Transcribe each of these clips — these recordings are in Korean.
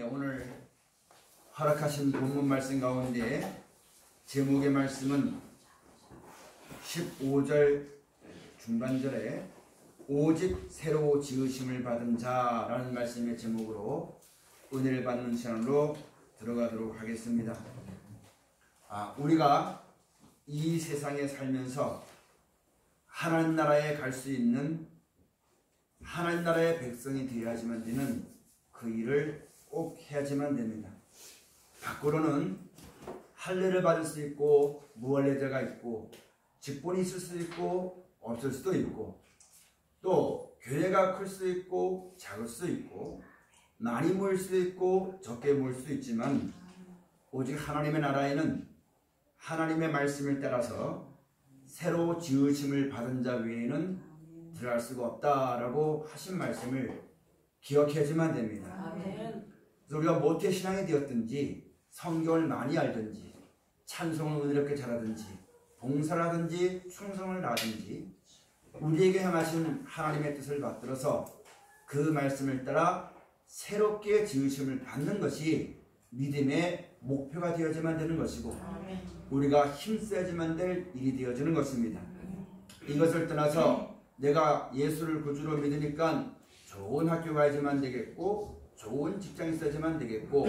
오늘 허락하신 본문 말씀 가운데 제목의 말씀은 15절 중반절에 오직 새로 지으심을 받은 자라는 말씀의 제목으로 은혜를 받는 시간으로 들어가도록 하겠습니다. 우리가 이 세상에 살면서 하나님 나라에 갈 수 있는 하나님 나라의 백성이 되어야지만 되는 그 일을 꼭 해야지만 됩니다. 밖으로는 할례를 받을 수 있고 무할례자가 있고 직분이 있을 수 있고 없을 수도 있고 또 교회가 클 수 있고 작을 수 있고 많이 모일 수 있고 적게 모일 수 있지만 오직 하나님의 나라에는 하나님의 말씀을 따라서 새로 지으심을 받은 자 외에는 들어갈 수가 없다라고 하신 말씀을 기억해야지만 됩니다. 그래서 우리가 모태신앙이 되었든지 성경을 많이 알든지 찬송을 은혜롭게 잘하든지 봉사를 하든지 충성을 하든지 우리에게 향하신 하나님의 뜻을 받들어서 그 말씀을 따라 새롭게 지으심을 받는 것이 믿음의 목표가 되어야지만 되는 것이고 우리가 힘써야지만 될 일이 되어지는 것입니다. 이것을 떠나서 내가 예수를 구주로 믿으니까 좋은 학교 가야지만 되겠고 좋은 직장이 있어야지만 되겠고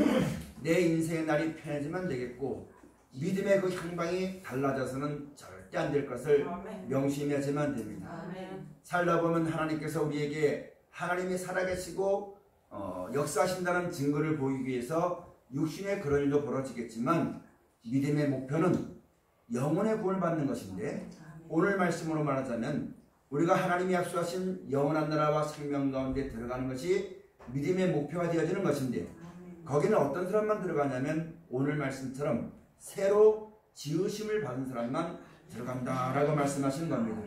내 인생의 날이 편해지만 되겠고 믿음의 그 향방이 달라져서는 절대 안 될 것을 명심해야지만 됩니다. 살다 보면 하나님께서 우리에게 하나님이 살아계시고 역사하신다는 증거를 보이기 위해서 육신의 그런 일도 벌어지겠지만 믿음의 목표는 영혼의 구원을 받는 것인데 오늘 말씀으로 말하자면 우리가 하나님이 약속하신 영원한 나라와 생명 가운데 들어가는 것이 믿음의 목표가 되어지는 것인데 거기는 어떤 사람만 들어가냐면 오늘 말씀처럼 새로 지으심을 받은 사람만 들어간다라고 말씀하시는 겁니다.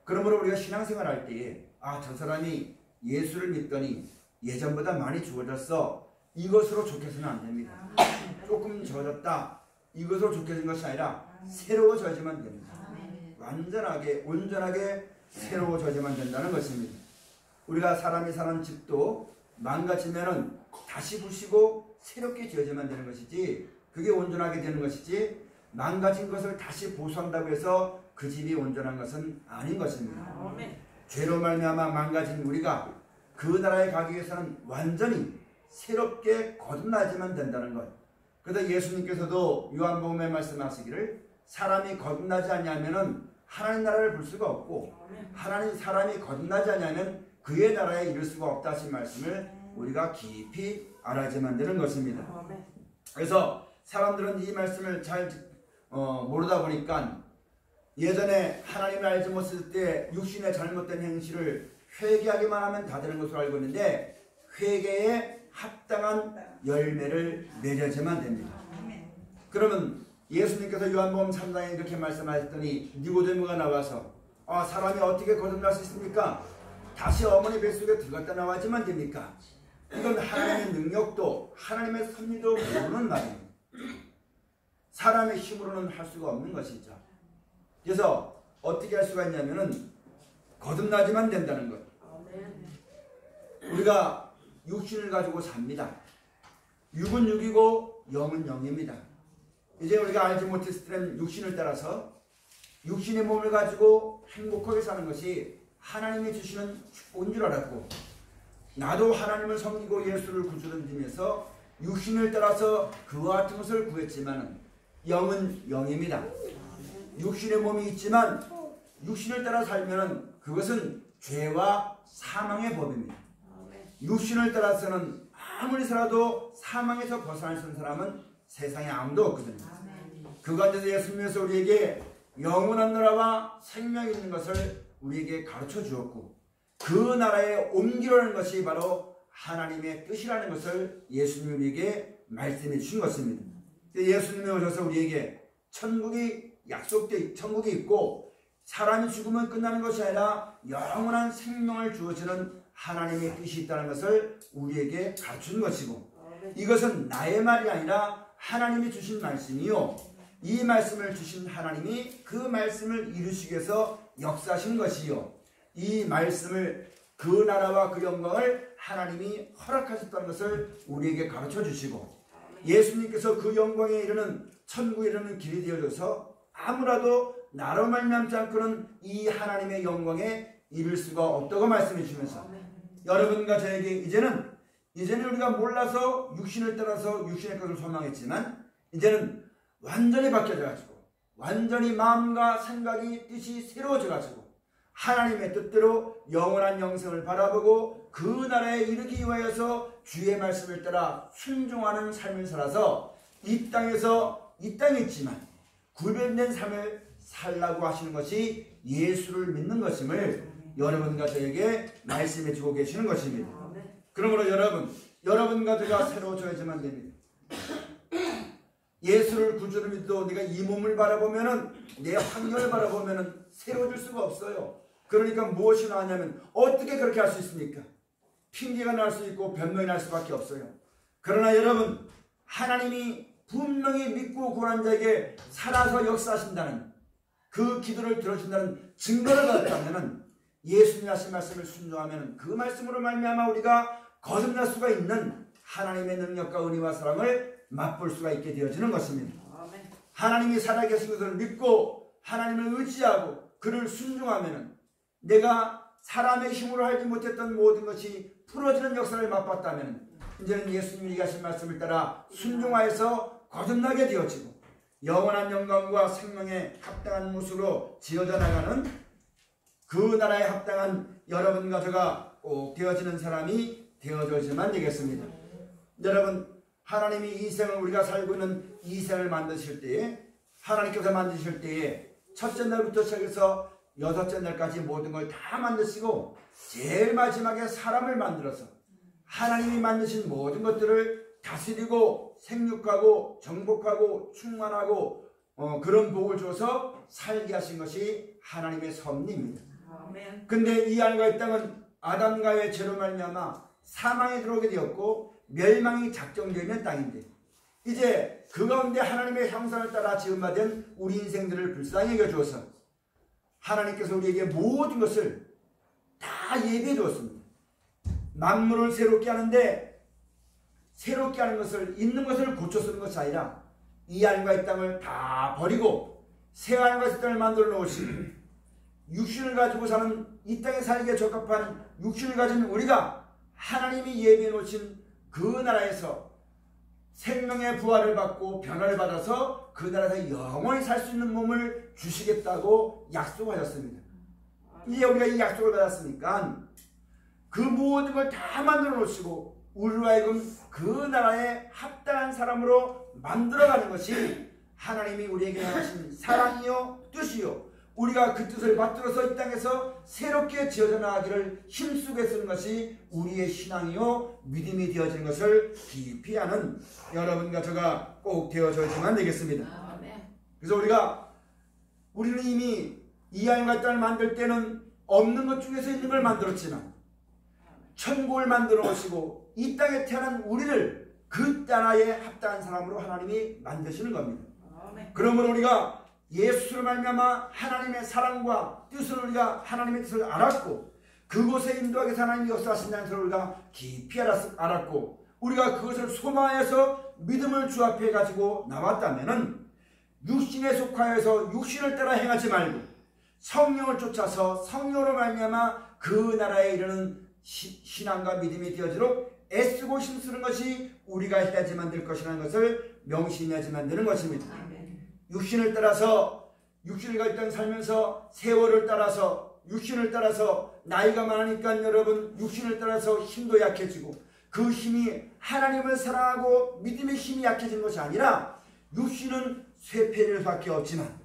그러므로 우리가 신앙생활 할 때에 저 사람이 예수를 믿더니 예전보다 많이 좋아졌어 이것으로 좋게서는 안 됩니다. 조금 좋아졌다 이것으로 좋게진 것이 아니라 새로워져야지만 됩니다. 완전하게 온전하게 새로워져야지만 된다는 것입니다. 우리가 사람이 사는 집도 망가지면은 다시 부시고 새롭게 지어야지만 되는 것이지 그게 온전하게 되는 것이지 망가진 것을 다시 보수한다고 해서 그 집이 온전한 것은 아닌 것입니다. 죄로 말미암아 망가진 우리가 그 나라에 가기 위해서는 완전히 새롭게 거듭나야지만 된다는 것. 그래서 예수님께서도 요한복음에 말씀하시기를 사람이 거듭나지 않냐면은 하나님 나라를 볼 수가 없고 사람이 거듭나지 않냐면 그의 나라에 이를 수가 없다 하신 말씀을 우리가 깊이 알아야지만 되는 것입니다. 그래서 사람들은 이 말씀을 잘 모르다 보니까 예전에 하나님을 알지 못했을 때 육신의 잘못된 행실을 회개하기만 하면 다 되는 것으로 알고 있는데 회개에 합당한 열매를 맺어야지만 됩니다. 그러면 예수님께서 요한복음 3장에 이렇게 말씀하셨더니 니고데모가 나와서 사람이 어떻게 거듭날 수 있습니까? 다시 어머니 뱃속에 들어갔다 나와야지만 됩니까? 이건 하나님의 능력도 하나님의 섭리도 모르는 말입니다. 사람의 힘으로는 할 수가 없는 것이죠. 그래서 어떻게 할 수가 있냐면은 거듭나지만 된다는 것. 우리가 육신을 가지고 삽니다. 육은 육이고 영은 영입니다. 이제 우리가 알지 못했을 때는 육신을 따라서 육신의 몸을 가지고 행복하게 사는 것이 하나님이 주시는 축복인 줄 알았고 나도 하나님을 섬기고 예수를 구주로 믿으면서 육신을 따라서 그와 같은 것을 구했지만 영은 영입니다. 육신의 몸이 있지만 육신을 따라 살면 그것은 죄와 사망의 법입니다. 육신을 따라서는 아무리 살아도 사망에서 벗어날 수 있는 사람은 세상에 아무도 없거든요. 그 가운데서 예수님께서 우리에게 영원한 나라와 생명이 있는 것을 우리에게 가르쳐 주었고 그 나라에 옮기려는 것이 바로 하나님의 뜻이라는 것을 예수님이 우리에게 말씀해 주신 것입니다. 예수님이 오셔서 우리에게 천국이 있고 사람이 죽으면 끝나는 것이 아니라 영원한 생명을 주어주는 하나님의 뜻이 있다는 것을 우리에게 가르치는 것이고 이것은 나의 말이 아니라 하나님이 주신 말씀이요 이 말씀을 주신 하나님이 그 말씀을 이루시기 위해서 역사하신 것이요 이 말씀을 그 나라와 그 영광을 하나님이 허락하셨다는 것을 우리에게 가르쳐 주시고, 예수님께서 그 영광에 이르는 천국에 이르는 길이 되어줘서 아무라도 나로 말미암지 않고는 이 하나님의 영광에 이를 수가 없다고 말씀해 주시면서, 여러분과 저에게 이제는 우리가 몰라서 육신을 따라서 육신의 것을 소망했지만 이제는 완전히 바뀌어져 가지고, 완전히 마음과 생각이 뜻이 새로워져 가지고 하나님의 뜻대로 영원한 영생을 바라보고 그 나라에 이르기 위하여서 주의 말씀을 따라 순종하는 삶을 살아서 이 땅에 있지만 구별된 삶을 살라고 하시는 것이 예수를 믿는 것임을 여러분과 저에게 말씀해 주고 계시는 것입니다. 그러므로 여러분과 제가 새로워져야지만 됩니다. 예수를 구주로 믿어도 내가 이 몸을 바라보면은, 내 환경을 바라보면은 새로워질 수가 없어요. 그러니까 무엇이 나왔냐면, 어떻게 그렇게 할 수 있습니까? 핑계가 날 수 있고 변명이 날 수밖에 없어요. 그러나 여러분, 하나님이 분명히 믿고 구원한 자에게 살아서 역사하신다는, 그 기도를 들어준다는 증거를 받았다면, 예수님 하신 말씀을 순종하면 그 말씀으로 말미암아 우리가 거듭날 수가 있는 하나님의 능력과 은혜와 사랑을 맛볼 수가 있게 되어지는 것입니다. 하나님이 살아계신 것을 믿고 하나님을 의지하고 그를 순종하면 내가 사람의 힘으로 하지 못했던 모든 것이 풀어지는 역사를 맛봤다면 이제는 예수님이 하신 말씀을 따라 순종하여서 거듭나게 되어지고 영원한 영광과 생명에 합당한 모습으로 지어져 나가는 그 나라에 합당한 여러분과 저가 꼭 되어지는 사람이 되어져야만 되겠습니다. 여러분, 하나님이 이 생을, 우리가 살고 있는 이 생을 만드실 때에, 하나님께서 만드실 때에 첫째 날부터 시작해서 여섯째 날까지 모든 걸 다 만드시고 제일 마지막에 사람을 만들어서 하나님이 만드신 모든 것들을 다스리고 생육하고 정복하고 충만하고 그런 복을 줘서 살게 하신 것이 하나님의 섭리입니다. 근데 이 하늘과 이 땅은 아담과의 죄로 말미암아 사망에 들어오게 되었고 멸망이 작정되는 땅인데, 이제 그 가운데 하나님의 형상을 따라 지음받은 우리 인생들을 불쌍히 여겨주어서 하나님께서 우리에게 모든 것을 다 예비해 주었습니다. 만물을 새롭게 하는데, 새롭게 하는 것을, 있는 것을 고쳐 쓰는 것이 아니라 이 하늘과 이 땅을 다 버리고 새 하늘과 새 땅을 만들어 놓으시고 육신을 가지고 사는, 이 땅에 살기에 적합한 육신을 가진 우리가 하나님이 예비해 놓으신 그 나라에서 생명의 부활을 받고 변화를 받아서 그 나라에서 영원히 살 수 있는 몸을 주시겠다고 약속하셨습니다. 이제 우리가 이 약속을 받았으니까 그 모든 걸 다 만들어 놓으시고 우리로 하여금 그 나라에 합당한 사람으로 만들어가는 것이 하나님이 우리에게 하신 사랑이요 뜻이요, 우리가 그 뜻을 받들어서 이 땅에서 새롭게 지어져 나가기를 힘쓰게 쓰는 것이 우리의 신앙이요 믿음이 되어지는 것을 깊이 아는 여러분과 저가 꼭 되어져야지만 되겠습니다. 그래서 우리는 이미 이 하늘과 땅을 만들 때는 없는 것 중에서 있는 걸 만들었지만 천국을 만들어 오시고 이 땅에 태어난 우리를 그 나라에 합당한 사람으로 하나님이 만드시는 겁니다. 그러므로 우리가 예수를 말미암아 하나님의 사랑과 뜻을, 우리가 하나님의 뜻을 알았고 그곳에 인도하게 해서 하나님이 역사하신다는 것을 우리가 깊이 알았고 우리가 그것을 소망하여서 믿음을 주 앞에 가지고 나왔다면은 육신에 속하여서 육신을 따라 행하지 말고 성령을 쫓아서 성령으로 말미암아 그 나라에 이르는 신앙과 믿음이 되어지도록 애쓰고 힘쓰는 것이 우리가 해야지만 될 것이라는 것을 명심해야지만 되는 것입니다. 육신을 따라서, 육신을 가지고 땅 살면서 세월을 따라서, 육신을 따라서 나이가 많으니까 여러분 육신을 따라서 힘도 약해지고 그 힘이 하나님을 사랑하고 믿음의 힘이 약해지는 것이 아니라 육신은 쇠폐될 수밖에 없지만,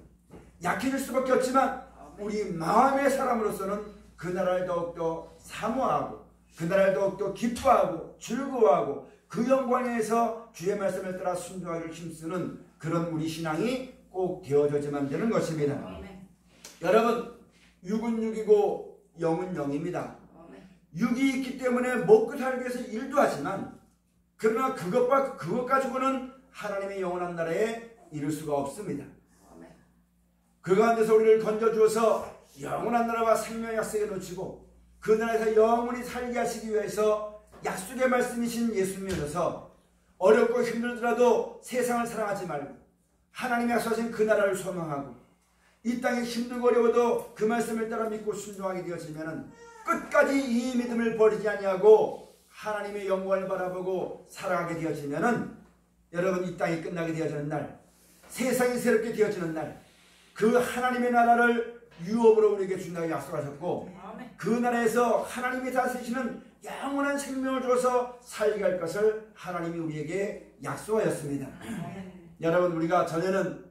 약해질 수밖에 없지만 우리 마음의 사람으로서는 그 나라를 더욱더 사모하고 그 나라를 더욱더 기뻐하고 즐거워하고 그 영광에서 주의 말씀을 따라 순종하기를 힘쓰는 그런 우리 신앙이 꼭 되어져야만 되는 것입니다. 여러분, 육은 육이고 영은 영입니다. 육이 있기 때문에 먹고 살기 위해서 일도 하지만 그러나 그것 가지고는 하나님의 영원한 나라에 이룰 수가 없습니다. 그 가운데서 우리를 건져주어서 영원한 나라와 생명의 약속에 놓치고 그 그 나라에서 영원히 살게 하시기 위해서 약속의 말씀이신 예수님이셔서 어렵고 힘들더라도 세상을 사랑하지 말고 하나님이 약속하신 그 나라를 소망하고 이 땅에 힘들고 어려워도 그 말씀을 따라 믿고 순종하게 되어지면 끝까지 이 믿음을 버리지 아니하고 하나님의 영광을 바라보고 살아가게 되어지면 여러분 이 땅이 끝나게 되어지는 날, 세상이 새롭게 되어지는 날, 그 하나님의 나라를 유업으로 우리에게 준다고 약속하셨고 그 나라에서 하나님이 다스리시는 영원한 생명을 주어서 살게 할 것을 하나님이 우리에게 약속하였습니다. 여러분 우리가 전에는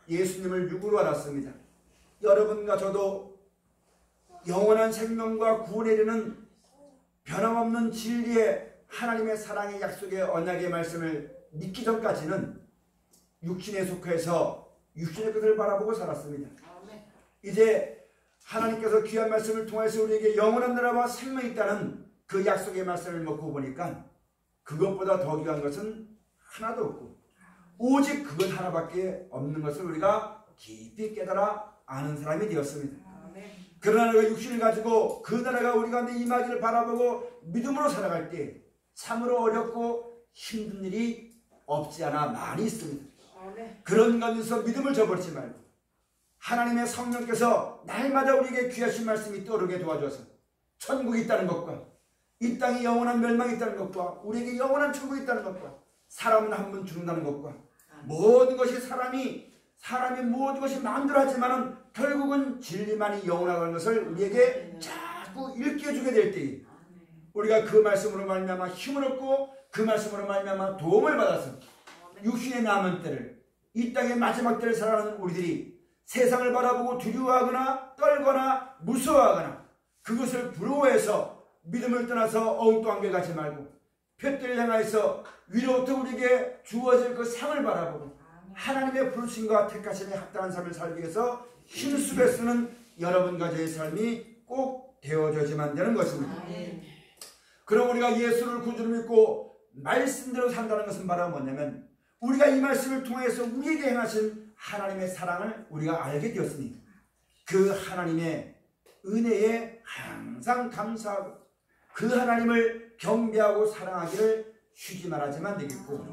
예수님을 육으로 알았습니다. 여러분과 저도 영원한 생명과 구원에 이르는 변함없는 진리의 하나님의 사랑의 약속의 언약의 말씀을 믿기 전까지는 육신에 속해서 육신의 것을 바라보고 살았습니다. 이제 하나님께서 귀한 말씀을 통해서 우리에게 영원한 나라와 생명이 있다는 그 약속의 말씀을 먹고 보니까 그것보다 더 귀한 것은 하나도 없고 오직 그것 하나밖에 없는 것을 우리가 깊이 깨달아 아는 사람이 되었습니다. 그러나 그 육신을 가지고 그 나라가 우리 가운데 임하기를 바라보고 믿음으로 살아갈 때 참으로 어렵고 힘든 일이 없지 않아 많이 있습니다. 그런 가운데서 믿음을 저버리지 말고 하나님의 성령께서 날마다 우리에게 귀하신 말씀이 떠오르게 도와줘서 천국이 있다는 것과 이 땅에 영원한 멸망이 있다는 것과 우리에게 영원한 천국이 있다는 것과 사람은 한 번 죽는다는 것과 모든 것이 사람이 모든 것이 마음대로 하지만은 결국은 진리만이 영원하다는 것을 우리에게 자꾸 읽게 해주게 될 때에 우리가 그 말씀으로 말미암아 힘을 얻고 그 말씀으로 말미암아 도움을 받아서 육신의 남은 때를 이 땅의 마지막 때를 살아가는 우리들이 세상을 바라보고 두려워하거나 떨거나 무서워하거나 그것을 부러워해서 믿음을 떠나서 엉뚱한 길 가지 말고 표대를 향하여서 위로부터 우리에게 주어질 그 상을 바라보고 하나님의 부르심과 택하심에 합당한 삶을 살기 위해서 힘쓰게 쓰는 여러분과 저의 삶이 꼭 되어져야지만 되는 것입니다. 그럼 우리가 예수를 구주로 믿고 말씀대로 산다는 것은 바로 뭐냐면 우리가 이 말씀을 통해서 우리에게 행하신 하나님의 사랑을 우리가 알게 되었으니 그 하나님의 은혜에 항상 감사하고 그 하나님을 경배하고 사랑하기를 쉬지 말아야지만 되겠고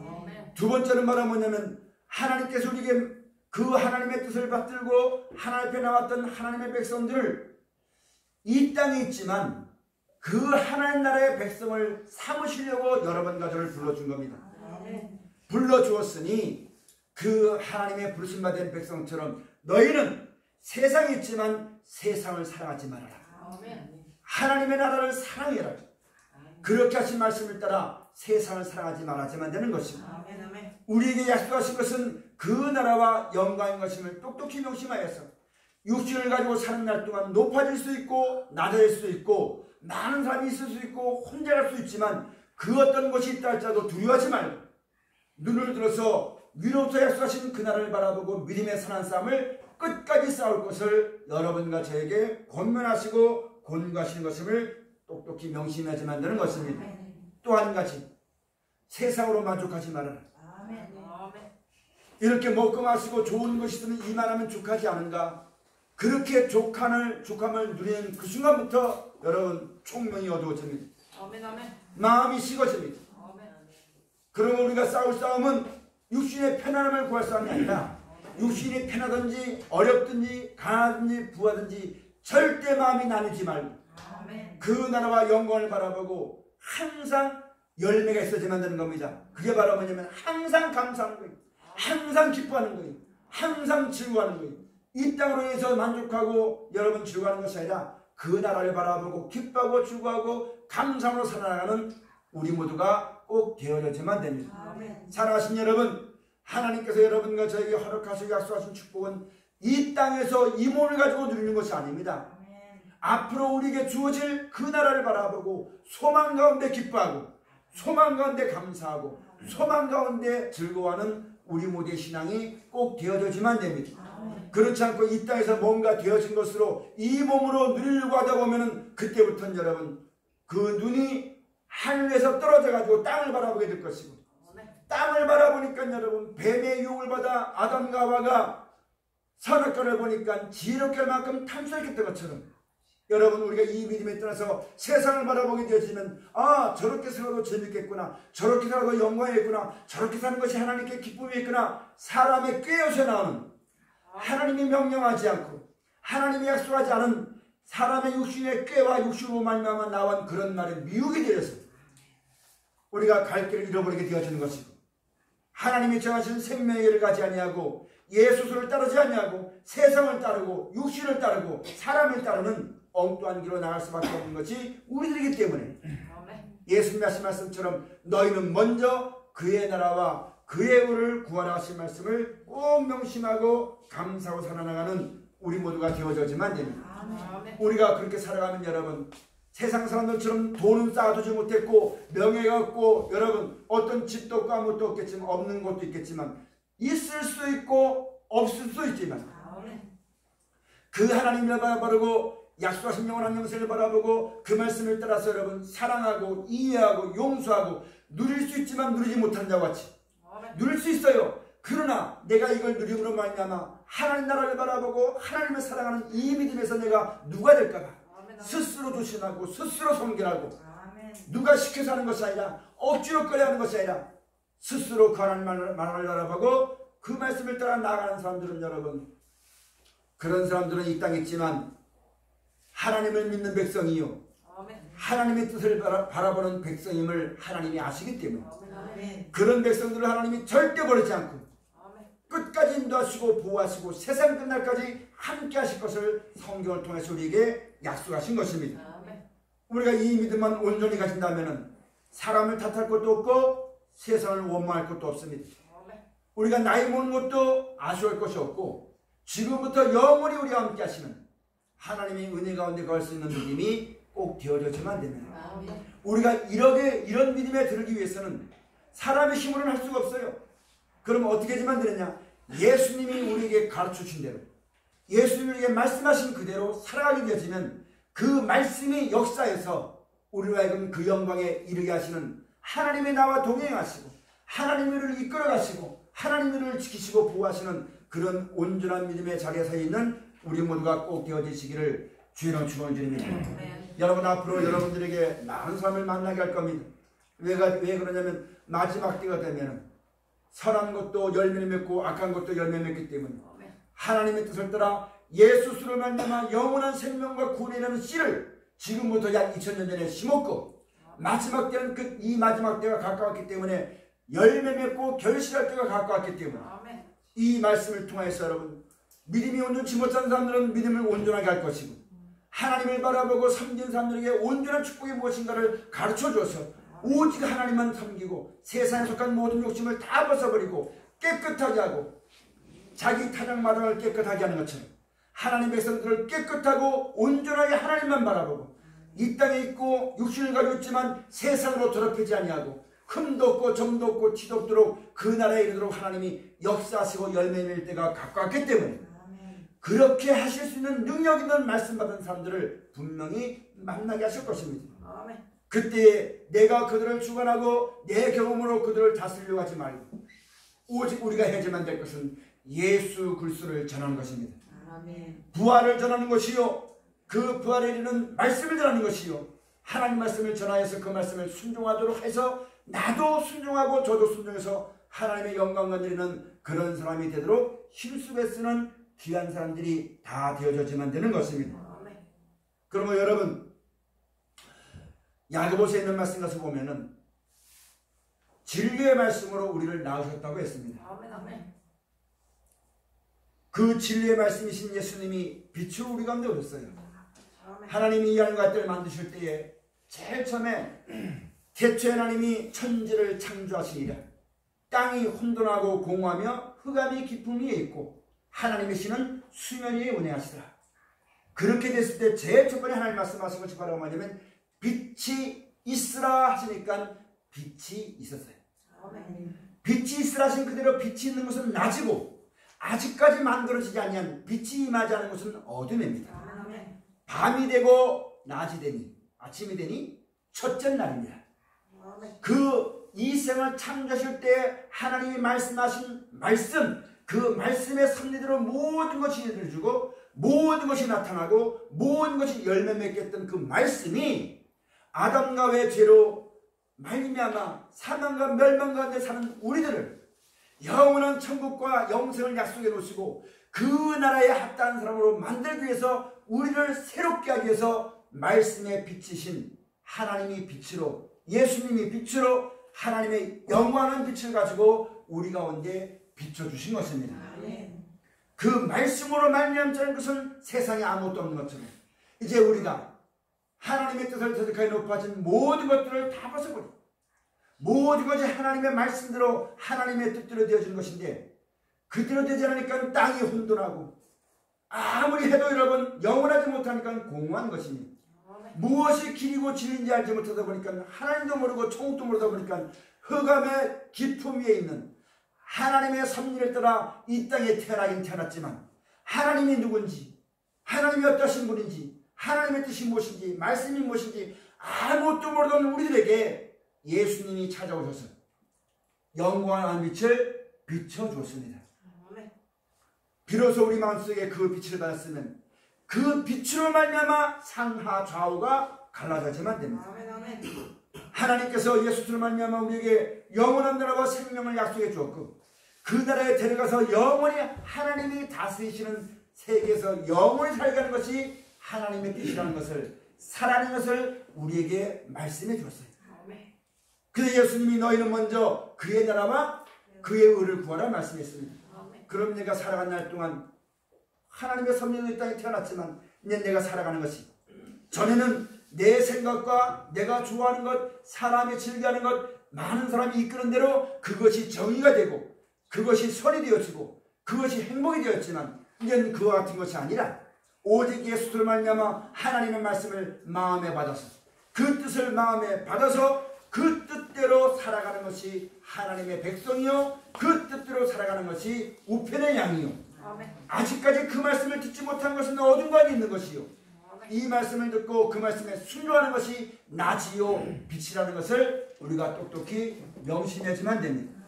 두 번째는 바로 뭐냐면 하나님께서 우리에게 그 하나님의 뜻을 받들고 하나님 앞에 나왔던 하나님의 백성들을 이 땅에 있지만 그 하나님 나라의 백성을 삼으시려고 여러분과 저를 불러준 겁니다. 불러주었으니 그 하나님의 부르심받은 백성처럼 너희는 세상에 있지만 세상을 사랑하지 말아라. 하나님의 나라를 사랑해라. 그렇게 하신 말씀을 따라 세상을 사랑하지 말아야만 되는 것입니다. 우리에게 약속하신 것은 그 나라와 영광인 것임을 똑똑히 명심하여서 육신을 가지고 사는 날 동안 높아질 수 있고 낮아질 수 있고 많은 사람이 있을 수 있고 혼자 갈 수 있지만 그 어떤 것이 있다 할지라도 두려워하지 말고 눈을 들어서 위로부터 약속하신 그 나라를 바라보고 믿음의 선한 싸움을 끝까지 싸울 것을 여러분과 저에게 권면하시고 권고하시는 것임을 똑똑히 명심하지만 되는 것입니다. 또 한 가지 세상으로 만족하지 말아라. 이렇게 먹고 마시고 좋은 것이 있으면 이만하면 족하지 않은가. 그렇게 족함을 누리는 그 순간부터 여러분 총명이 어두워집니다. 마음이 식어집니다. 그러면 우리가 싸울 싸움은 육신의 편안함을 구할 싸움이 아니라 육신이 편하든지 어렵든지 강하든지 부하든지 절대 마음이 나뉘지 말고 그 나라와 영광을 바라보고 항상 열매가 있어야만 되는 겁니다. 그게 바로 뭐냐면 항상 감사하는 거예요. 항상 기뻐하는 거예요. 항상 즐거워하는 거예요. 이 땅으로 인해서 만족하고 여러분 즐거워하는 것이 아니라 그 나라를 바라보고 기뻐하고 즐거워하고 감사함으로 살아가는 우리 모두가 꼭 되어져야만 됩니다. 사랑하신 여러분, 하나님께서 여러분과 저에게 허락하시고 약속하신 축복은 이 땅에서 이 몸을 가지고 누리는 것이 아닙니다. 앞으로 우리에게 주어질 그 나라를 바라보고 소망 가운데 기뻐하고 소망 가운데 감사하고 소망 가운데 즐거워하는 우리 모두의 신앙이 꼭 되어져야만 됩니다. 그렇지 않고 이 땅에서 뭔가 되어진 것으로 이 몸으로 누리려고 하다 보면은 그때부터는 여러분 그 눈이 하늘에서 떨어져 가지고 땅을 바라보게 될 것이고 땅을 바라보니까 여러분 뱀의 유혹을 받아 아담과 하와가 선악과를 보니까 지혜롭게 할 만큼 탐스럽게 했던 것처럼 여러분, 우리가 이 믿음에 따라서 세상을 바라보게 되어지면, 아, 저렇게 살아도 재밌겠구나, 저렇게 살아도 영광이겠구나, 저렇게 사는 것이 하나님께 기쁨이겠구나, 사람의 꾀에서 나오는, 하나님이 명령하지 않고 하나님이 약속하지 않은 사람의 육신의 꾀와 육신으로 말미암아 나온 그런 말에 미혹이 되어서 우리가 갈 길을 잃어버리게 되어지는 것이고, 하나님이 정하신 생명의 길을 가지 아니하고 예수를 따르지 아니하고 세상을 따르고 육신을 따르고 사람을 따르는 엉뚱한 길로 나갈 수밖에 없는 것이 우리들이기 때문에, 예수님 하신 말씀처럼 너희는 먼저 그의 나라와 그의 의를 구하라 하신 말씀을 꼭 명심하고 감사하고 살아나가는 우리 모두가 되어져야지만 됩니다. 우리가 그렇게 살아가면 여러분, 세상 사람들처럼 돈은 쌓아두지 못했고 명예가 없고 여러분 어떤 집도 없고 아무것도 없겠지만, 없는 것도 있겠지만, 있을 수 있고 없을 수 있지만 그 하나님을 바라보고 약속하신 영원한 영생을 바라보고 그 말씀을 따라서 여러분 사랑하고 이해하고 용서하고 누릴 수 있지만 누리지 못한 자와 같이 누릴 수 있어요. 그러나 내가 이걸 누림으로 말미암아 하나님 나라를 바라보고 하나님을 사랑하는 이 믿음에서 내가 누가 될까봐 스스로 조심하고 스스로 성결하고, 누가 시켜서 하는 것이 아니라 억지로 끌려 하는 것이 아니라 스스로 그 하나님을 바라보고 그 말씀을 따라 나아가는 사람들은 여러분, 그런 사람들은 이 땅에 있지만 하나님을 믿는 백성이요, 하나님의 뜻을 바라보는 백성임을 하나님이 아시기 때문에 그런 백성들을 하나님이 절대 버리지 않고 끝까지 인도하시고 보호하시고 세상 끝날까지 함께 하실 것을 성경을 통해서 우리에게 약속하신 것입니다. 우리가 이 믿음만 온전히 가진다면 사람을 탓할 것도 없고 세상을 원망할 것도 없습니다. 우리가 나이 먹는 것도 아쉬울 것이 없고 지금부터 영원히 우리와 함께 하시는 하나님의 은혜 가운데 갈 수 있는 믿음이 꼭 되어져야만 됩니다. 우리가 이런 믿음에 들기 위해서는 사람의 힘으로는 할 수가 없어요. 그럼 어떻게 해야만 되느냐? 예수님이 우리에게 가르쳐 주신 대로, 예수님이 우리에게 말씀하신 그대로 살아가게 되어지면 그 말씀이 역사에서 우리로 하여금 그 영광에 이르게 하시는 하나님의 나와 동행하시고 하나님의 우리를 이끌어 가시고 하나님의 우리를 지키시고 보호하시는 그런 온전한 믿음의 자리에 서 있는 우리 모두가 꼭 되어지시기를 주의로 축원드립니다. 여러분, 앞으로 여러분들에게 많은 사람을 만나게 할 겁니다. 왜 그러냐면 마지막 때가 되면 선한 것도 열매를 맺고 악한 것도 열매를 맺기 때문에 하나님의 뜻을 따라 예수 수를 만나면 영원한 생명과 구원이라는 씨를 지금부터 약 2000년 전에 심었고, 마지막 때는 이 마지막 때가 가까웠기 때문에 열매 맺고 결실할 때가 가까웠기 때문에 이 말씀을 통해서 여러분, 믿음이 온전치 못한 사람들은 믿음을 온전하게 할 것이고 하나님을 바라보고 섬기는 사람들에게 온전한 축복이 무엇인가를 가르쳐줘서 오직 하나님만 섬기고 세상에 속한 모든 욕심을 다 벗어버리고 깨끗하게 하고 자기 타작마당을 깨끗하게 하는 것처럼 하나님의 백성들을 깨끗하고 온전하게 하나님만 바라보고 이 땅에 있고 육신을 가지고 있지만 세상으로 더럽히지 아니하고 흠도 없고 점도 없고 티도 없도록 그 나라에 이르도록 하나님이 역사하시고 열매 맺을 때가 가까웠기 때문에 그렇게 하실 수 있는 능력 있는 말씀 받은 사람들을 분명히 만나게 하실 것입니다. 그때 내가 그들을 주관하고 내 경험으로 그들을 다스리려고 하지 말고 오직 우리가 해야만 될 것은 예수 그리스도를 전하는 것입니다. 부활을 전하는 것이요, 그 부활에 이르는 말씀을 전하는 것이요, 하나님 말씀을 전하여서 그 말씀을 순종하도록 해서 나도 순종하고 저도 순종해서 하나님의 영광을 드리는 그런 사람이 되도록 힘쓰게 쓰는 귀한 사람들이 다 되어져야만 되는 것입니다. 그러면 여러분, 야고보서에 있는 말씀 가서 보면은 진리의 말씀으로 우리를 낳으셨다고 했습니다. 그 진리의 말씀이신 예수님이 빛으로 우리 가운데 오셨어요. 하나님이 이 하늘과 땅을 만드실 때에 제일 처음에 태초에 하나님이 천지를 창조하시니라. 땅이 혼돈하고 공허하며 흑암이 깊음 위에 있고 하나님의 신은 수면 위에 운행하시더라. 그렇게 됐을 때 제일 첫 번째 하나님 말씀하신 것이 바로 뭐냐면 빛이 있으라 하시니까 빛이 있었어요. 빛이 있으라 하신 그대로 빛이 있는 것은 낮이고 아직까지 만들어지지 아니한 빛이 임하지 않은 것은 어둠입니다. 밤이 되고 낮이 되니 아침이 되니 첫째 날입니다. 이 생을 창조하실 때 하나님이 말씀하신 말씀, 그 말씀의 섭리대로 모든 것이 이루어지고 모든 것이 나타나고 모든 것이 열매 맺게 했던 그 말씀이 아담과 의 죄로 말미암아 사망과 멸망 가운데 사는 우리들을 영원한 천국과 영생을 약속해 놓으시고 그 나라에 합당한 사람으로 만들기 위해서 우리를 새롭게 하기 위해서 말씀에 비치신 하나님이 빛으로, 예수님이 빛으로 하나님의 영원한 빛을 가지고 우리 가운데 비춰주신 것입니다. 그 말씀으로 말미암자는 것은 세상에 아무것도 없는 것처럼 이제 우리가 하나님의 뜻을 터득하여 높아진 모든 것들을 다 벗어버리고 모든 것이 하나님의 말씀대로 하나님의 뜻대로 되어지는 것인데 그대로 되지 않으니까 땅이 혼돈하고 아무리 해도 여러분 영원하지 못하니까 공허한 것이니 무엇이 길이고 진리인지 알지 못하다 보니까 하나님도 모르고 천국도 모르다 보니까 흑암의 깊음 위에 있는 하나님의 섭리를 따라 이 땅에 태어나긴 태어났지만 하나님이 누군지, 하나님이 어떠신 분인지, 하나님의 뜻이 무엇인지, 말씀이 무엇인지 아무것도 모르던 우리들에게 예수님이 찾아오셔서 영광한 빛을 비춰주었습니다. 비로소 우리 마음속에 그 빛을 받았으면 그 빛으로 말미암아 상하 좌우가 갈라져야만 됩니다. 하나님께서 예수로 말미암아 우리에게 영원한 나라와 생명을 약속해 주었고 그 나라에 데려가서 영원히 하나님이 다스리시는 세계에서 영원히 살아가는 것이 하나님의 뜻이라는 것을, 살아가는 것을 우리에게 말씀해 주었어요. 그래서 예수님이 너희는 먼저 그의 나라와 그의 의를 구하라 말씀했습니다. 그럼 내가 살아간 날 동안 하나님의 섭리로 이 땅에 태어났지만 이제 내가 살아가는 것이 전에는 내 생각과 내가 좋아하는 것, 사람이 즐겨하는 것, 많은 사람이 이끄는 대로 그것이 정의가 되고 그것이 선이 되어지고 그것이 행복이 되었지만 이제는 그와 같은 것이 아니라 오직 예수를 말미암아 하나님의 말씀을 마음에 받아서 그 뜻을 마음에 받아서 그 뜻대로 살아가는 것이 하나님의 백성이요 그 뜻대로 살아가는 것이 우편의 양이요 아직까지 그 말씀을 듣지 못한 것은 어딘가에 있는 것이요 이 말씀을 듣고 그 말씀에 순종하는 것이 낮이요 빛이라는 것을 우리가 똑똑히 명심하지만 됩니다.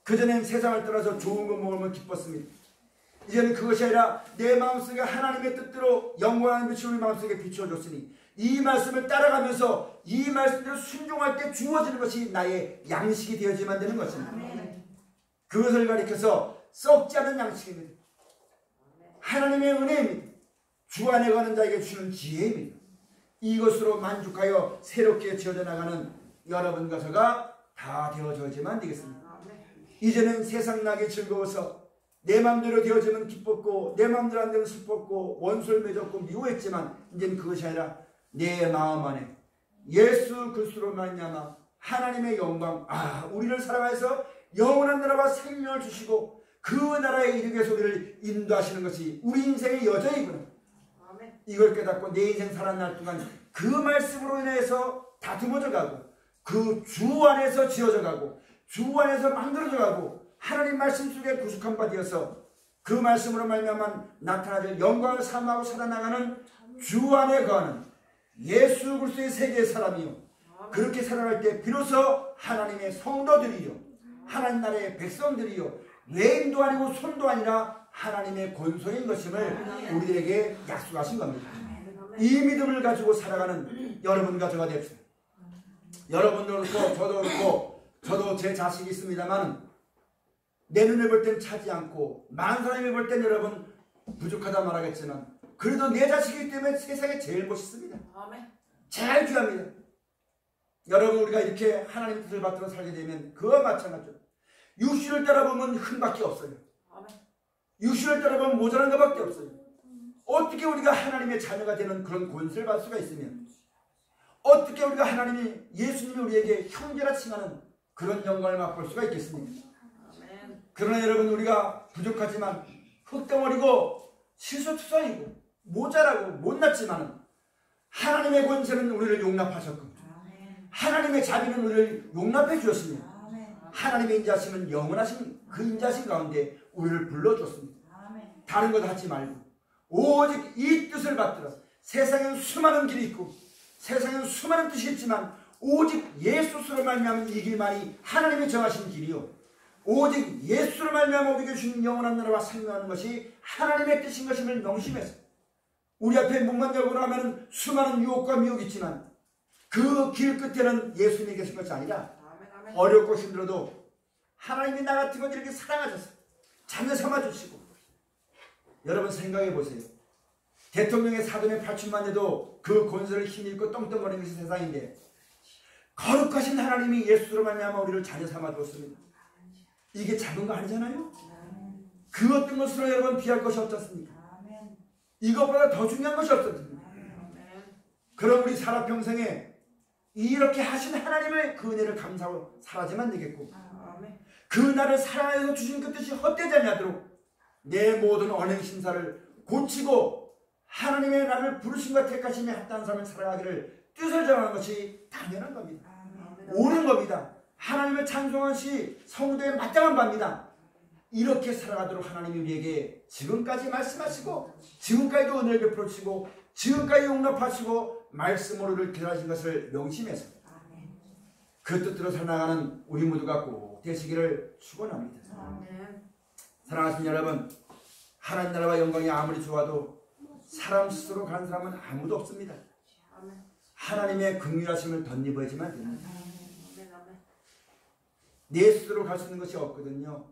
그전엔 세상을 떠나서 좋은 거 먹으면 기뻤습니다. 이제는 그것이 아니라 내 마음속에 하나님의 뜻대로 영원한 빛이 우리 마음속에 비추어줬으니 이 말씀을 따라가면서 이 말씀대로 순종할 때 주어지는 것이 나의 양식이 되어지만 되는 것입니다. 그것을 가리켜서 썩지 않은 양식입니다. 하나님의 은혜입니다. 주 안에 가는 자에게 주는 지혜입니다. 이것으로 만족하여 새롭게 지어져 나가는 여러분과 저가 다 되어져야지만 되겠습니다. 이제는 세상 나게 즐거워서 내 마음대로 되어지면 기뻤고 내 마음대로 안 되면 슬펐고 원수를 맺었고 미워했지만 이제는 그것이 아니라 내 마음 안에 예수 그리스도로 말미암아 하나님의 영광, 우리를 사랑하여서 영원한 나라와 생명을 주시고 그 나라에 이르게 해서 우리를 인도하시는 것이 우리 인생의 여정이구나. 이걸 깨닫고 내 인생 살아난 날 동안 그 말씀으로 인해서 다듬어져 가고 그 주 안에서 지어져 가고 주 안에서 만들어져 가고 하나님 말씀 속에 구속한 바 되어서 그 말씀으로 말미암아 나타나질 영광을 삼하고 살아나가는 주 안에 거하는 예수 그리스도의 세계의 사람이요 그렇게 살아갈 때 비로소 하나님의 성도들이요 하나님 나라의 백성들이요 외인도 아니고 손도 아니라 하나님의 권속인 것임을 우리들에게 약속하신 겁니다. 이 믿음을 가지고 살아가는 여러분과 저가 됩시다. 여러분도 그렇고 저도 그렇고 저도 제 자식이 있습니다만 내 눈에 볼 땐 차지 않고 많은 사람이 볼 땐 여러분 부족하다 말하겠지만 그래도 내 자식이기 때문에 세상에 제일 멋있습니다. 제일 귀합니다. 여러분 우리가 이렇게 하나님 뜻을 받들어 살게 되면 그와 마찬가지로 육신을 따라보면 흠밖에 없어요. 육신을 따라보면 모자란 것밖에 없어요. 어떻게 우리가 하나님의 자녀가 되는 그런 권세를 받을 수가 있으면 어떻게 우리가 하나님이 예수님이 우리에게 형제라 칭하는 그런 영광을 맛볼 수가 있겠습니까? 그러나 여러분 우리가 부족하지만 흙덩어리고 실수투성이고 모자라고 못났지만 하나님의 권세는 우리를 용납하셨고 하나님의 자비는 우리를 용납해 주었습니다. 하나님의 인자심은 영원하신 그 인자심 가운데 우리를 불러줬습니다. 다른 것 하지 말고 오직 이 뜻을 받들어 세상엔 수많은 길이 있고 세상엔 수많은 뜻이 있지만 오직 예수스로 말미암은 이 길만이 하나님이 정하신 길이요 오직 예수로 말미암아 우리에게 주신 영원한 나라와 생명하는 것이 하나님의 뜻인 것임을 명심해서 우리 앞에 문만 열고 나면 수많은 유혹과 미혹이 있지만 그 길 끝에는 예수님이 계신 것이 아니라 어렵고 힘들어도 하나님이 나 같은 것 이렇게 사랑하셔서 자녀 삼아주시고 여러분 생각해 보세요. 대통령의 사돈의 팔춘만 해도 그 권세를 힘입고 떵떵거리는 것이 세상인데 거룩하신 하나님이 예수로 말미암아 우리를 자녀 삼아주었습니다. 이게 작은 거 아니잖아요. 그 어떤 것으로 여러분 비할 것이 없지 않습니까? 이것보다 더 중요한 것이 없었습니다. 그럼 우리 살아평생에 이렇게 하신 하나님의 그 은혜를 감사하고 살아야만 되겠고 그 나를 사랑하여서 주신 그 뜻이 헛되지 않도록 내 모든 언행심사를 고치고 하나님의 나를 부르심과 택하심에 합당한 삶을 살아가기를 뜻을 정하는 것이 당연한 겁니다. 옳은 겁니다. 하나님을 찬송한 시 성도에 마땅한 바입니다. 이렇게 살아가도록 하나님이 우리에게 지금까지 말씀하시고 지금까지도 은혜를 베풀어 주시고 지금까지 용납하시고 말씀으로를 기다리신 것을 명심해서 그 뜻대로 살아가는 우리 모두가 꼭 되시기를 축원합니다. 사랑하시는 여러분, 하나님 나라와 영광이 아무리 좋아도 사람 스스로 가는 사람은 아무도 없습니다. 하나님의 긍휼하심을 덧입어야지만 됩니다. 내 스스로 갈 수 있는 것이 없거든요.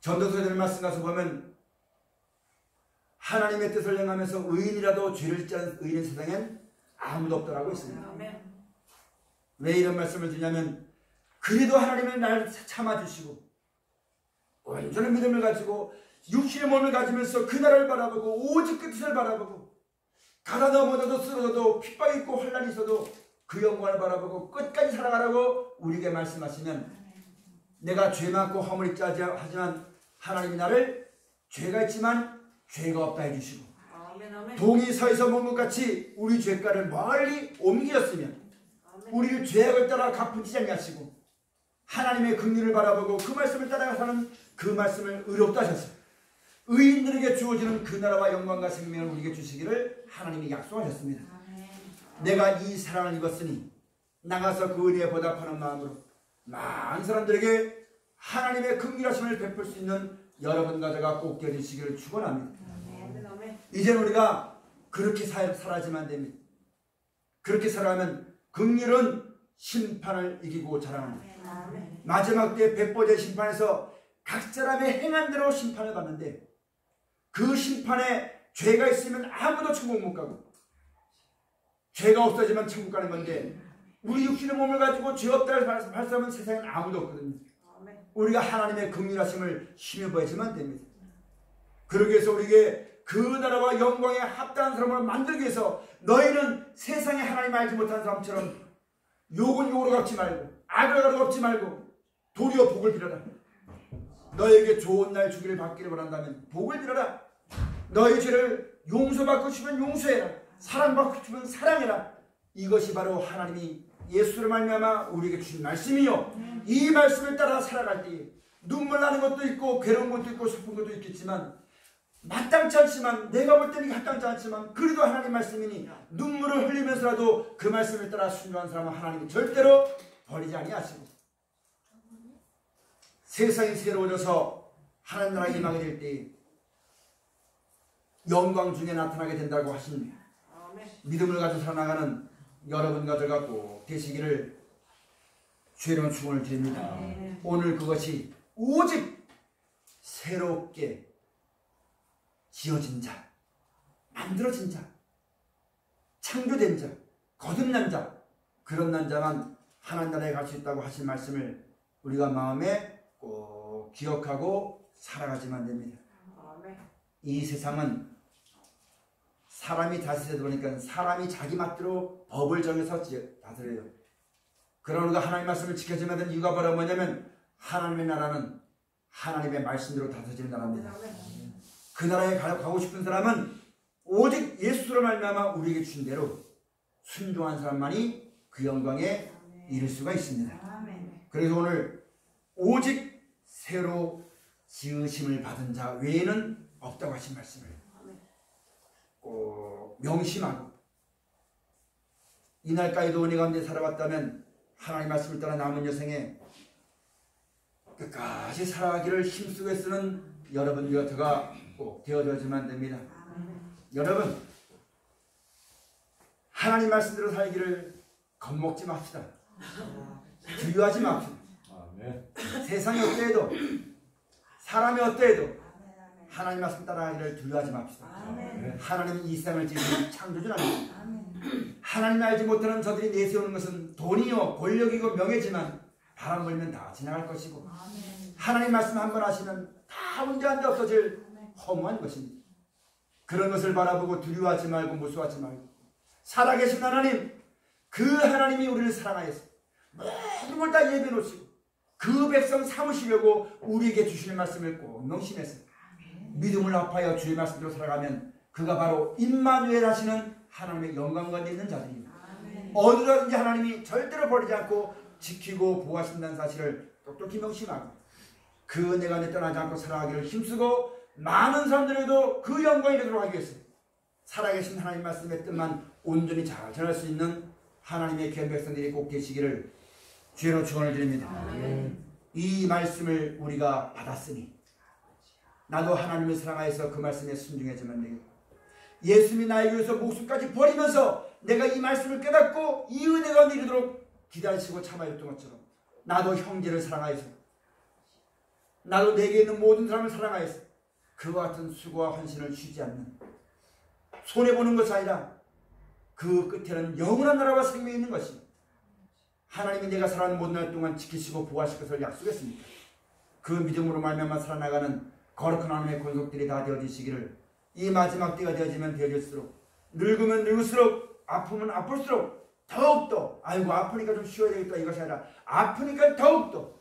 전도서에 말씀 가서 보면 하나님의 뜻을 행하면서 의인이라도 죄를 짓지 않은 의인 세상엔 아무도 없더라고 있습니다. 왜 이런 말씀을 드냐면 그래도 하나님은 나를 참아주시고 온전한 믿음을 가지고 육신의 몸을 가지면서 그 나라를 바라보고 오직 그 뜻을 바라보고 가다 넘어져도 쓰러져도 핍박이 있고 환란이 있어도 그 영광을 바라보고 끝까지 살아가라고 우리에게 말씀하시면 내가 죄 많고 허물 있지 하지만 하나님이 나를 죄가 있지만 죄가 없다 해주시고 동이 서에서 먼 것 같이 우리 죄가를 멀리 옮기셨으면 우리를 죄악을 따라 갚으시지 아니하시고 하나님의 긍휼을 바라보고 그 말씀을 따라 사는 그 말씀을 의롭다 하셨어요. 의인들에게 주어지는 그 나라와 영광과 생명을 우리에게 주시기를 하나님이 약속하셨습니다. 내가 이 사랑을 입었으니 나가서 그 은혜에 보답하는 마음으로 많은 사람들에게 하나님의 긍휼하심을 베풀 수 있는 여러분과 제가 꼭 되시기를 축원합니다. 이제는 우리가 그렇게 살아야지만 됩니다. 그렇게 살아가면 긍휼은 심판을 이기고 자랑합니다. 마지막 때 백보제 심판에서 각 사람의 행한 대로 심판을 받는데 그 심판에 죄가 있으면 아무도 천국 못 가고 죄가 없어지면 천국 가는 건데 우리 육신의 몸을 가지고 죄 없다를 발사하면 세상엔 아무도 없거든요. 우리가 하나님의 긍휼하심을 힘입어야지만 됩니다. 그러기 위해서 우리에게 그 나라와 영광에 합당한 사람을 만들기 위해서 너희는 세상에 하나님 알지 못한 사람처럼 욕은 욕으로 갚지 말고 악을 악으로 갚지 말고 도리어 복을 빌어라. 너에게 좋은 날 주기를 받기를 원한다면 복을 빌어라. 너의 죄를 용서받고 싶으면 용서해라. 사랑받고 싶으면 사랑해라. 이것이 바로 하나님이 예수를 말미암아 우리에게 주신 말씀이요. 이 말씀을 따라 살아갈 때 눈물 나는 것도 있고 괴로운 것도 있고 슬픈 것도 있겠지만 마땅치 않지만 내가 볼 때는 합당치 않지만 그래도 하나님 말씀이니 눈물을 흘리면서라도 그 말씀을 따라 순종한 사람은 하나님이 절대로 버리지 아니하시고 세상이 새로워져서 하나님 나라에 임하게 될 때 영광 중에 나타나게 된다고 하신 믿음을 가지고 살아나가는 여러분과 저가 꼭 되시기를 주의 축원을 드립니다. 오늘 그것이 오직 새롭게 지어진 자, 만들어진 자, 창조된 자, 거듭난 자, 그런 남자만 하나님 나라에 갈 수 있다고 하신 말씀을 우리가 마음에 꼭 기억하고 살아가지만 됩니다. 이 세상은 사람이 다스리다 보니까 사람이 자기 맛대로 법을 정해서 다스려요. 그러나 우리가 하나님의 말씀을 지켜줘야 되는 이유가 바로 뭐냐면 하나님의 나라는 하나님의 말씀대로 다스려지는 나라입니다. 그 나라에 가고 싶은 사람은 오직 예수로 말미암아 우리에게 주신 대로 순종한 사람만이 그 영광에 이를 수가 있습니다. 그래서 오늘 오직 새로 지으심을 받은 자 외에는 없다고 하신 말씀을 꼭 명심하고 이날까지도 은혜 가운데 살아왔다면 하나님의 말씀을 따라 남은 여생에 끝까지 살아가기를 힘쓰고 쓰는 여러분 곁가 꼭 되어져야지만 됩니다. 여러분, 하나님 말씀대로 살기를 겁먹지 맙시다. 두려워하지 맙시다. 세상이 어때해도, 사람이 어때해도 하나님 말씀 따라가기를 두려워하지 맙시다. 하나님은 이 세상을 지으신 창조주랍니다. 하나님 알지 못하는 저들이 내세우는 것은 돈이요 권력이고 명예지만 바람 불면 다 지나갈 것이고, 하나님 말씀 한 번 하시면 다 문제한데 없어질 허무한 것입니다. 그런 것을 바라보고 두려워하지 말고 무서워하지 말고, 살아계신 하나님, 그 하나님이 우리를 사랑하여서 모든 걸 다 예비해 놓으시고 그 백성 삼으시려고 우리에게 주시는 말씀을 꼭 명심해서 믿음을 합하여 주의 말씀대로 살아가면 그가 바로 임마누엘 하시는 하나님의 영광 가운데 있는 자들입니다. 어디라든지 하나님이 절대로 버리지 않고 지키고 보호하신다는 사실을 똑똑히 명심하고 그 은혜가 내 떠나지 않고 살아가기를 힘쓰고 많은 사람들에게도 그 영광이 되도록 하기 위해서 살아계신 하나님 말씀의 뜻만 온전히 잘 전할 수 있는 하나님의 귀한 백성들이 꼭 되시기를 주의로 축원을 드립니다. 이 말씀을 우리가 받았으니 나도 하나님을 사랑하여서 그 말씀에 순종해야지만 되겠고, 예수님이 나에게 위해서 목숨까지 버리면서 내가 이 말씀을 깨닫고 이 은혜가 이르도록 기다리시고 참아줬던 것처럼 나도 형제를 사랑하여서, 나도 내게 있는 모든 사람을 사랑하여서 그와 같은 수고와 헌신을 쉬지 않는, 손해보는 것이 아니라 그 끝에는 영원한 나라와 생명이 있는 것이, 하나님이 내가 살아가는 모든 날 동안 지키시고 보호하실 것을 약속했습니다. 그 믿음으로 말미암아 살아나가는 거룩한 하나님의 권속들이 다 되어지시기를, 이 마지막 때가 되어지면 되어질수록, 늙으면 늙을수록, 아프면 아플수록 더욱더, 아이고 아프니까 좀 쉬어야 되겠다 이것이 아니라 아프니까 더욱더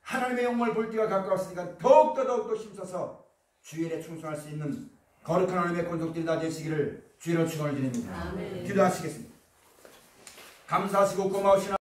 하나님의 영광을 볼 때가 가까웠으니까 더욱더 힘써서 주의 일에 충성할 수 있는 거룩한 하나님의 권속들이 다 되시기를 주의로 축원을 드립니다. 기도하시겠습니다. 감사하시고 고마우신